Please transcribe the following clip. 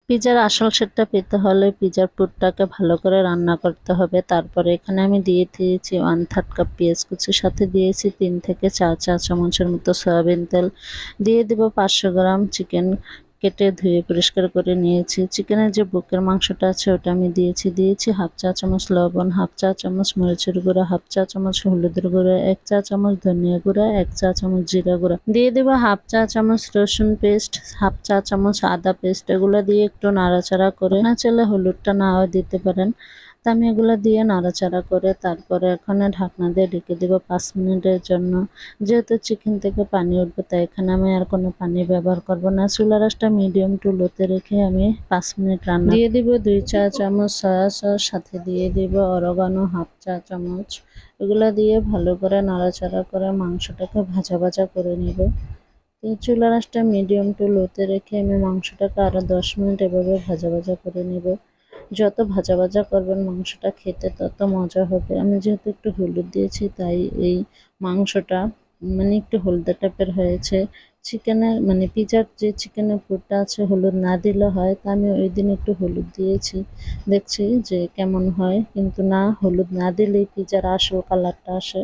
পিজার আসল স্বাদটা পেতে হলে পিজার পুরটাকে ভালো করে রান্না করতে হবে। তারপরে এখানে আমি দিয়ে দিয়েছি 1/3 কাপ পেঁয়াজ কুচি, সাথে দিয়েছি 3 থেকে 4 চা চামচের মতো সয়াবিন তেল, দিয়ে দেব 500 গ্রাম চিকেন কেটে ধুয়ে পরিষ্কার করে নিয়েছি। চিকেনের যে বুকের মাংসটা আছে ওটা আমি দিয়েছি হাফ চা চামচ লবণ, হাফ চা চামচ মরিচের গুঁড়া, হাফ চা চামচ হলুদের গুঁড়া, 1 চা চামচ ধনিয়া গুঁড়া, 1 চা চামচ জিরা গুঁড়া, দিয়ে দেবো হাফ চা চামচ রসুন পেস্ট, হাফ চা চামচ আদা পেস্ট। এগুলো দিয়ে একটু নাড়াচাড়া করে, না চাইলে হলুদটা নাও দিতে পারেন। তা আমি এগুলো দিয়ে নাড়াচাড়া করে তারপরে এখানে ঢাকনা দিয়ে ঢেকে দেবো 5 মিনিটের জন্য। যেহেতু চিকেন থেকে পানি উঠবে তাই এখানে আমি আর কোনো পানি ব্যবহার করব না। চুলার আঁচটা মিডিয়াম টু লোতে রেখে আমি 5 মিনিট রান্না দিয়ে দিব 2 চা চামচ সয়া সস, সাথে দিয়ে দিব অরগানো হাফ চা চামচ। এগুলো দিয়ে ভালো করে নাড়াচাড়া করে মাংসটাকে ভাজা ভাজা করে নিব। তো চুলার আঁচটা মিডিয়াম টু লোতে রেখে আমি মাংসটাকে আরও 10 মিনিট এভাবে ভাজা ভাজা করে নিব। যত ভাজা ভাজা করবেন মাংসটা খেতে তত মজা হবে। আমি যেহেতু একটু হলুদ দিয়েছি তাই এই মাংসটা মানে একটু হলদে টাইপের হয়েছে। চিকেনের মানে পিজার যে চিকেনের পুরটা আছে হলুদ না দিলে হয়, তা আমি ওই দিন একটু হলুদ দিয়েছি, দেখছি যে কেমন হয়। কিন্তু না, হলুদ না দিলেই পিজার আসল কালারটা আসে।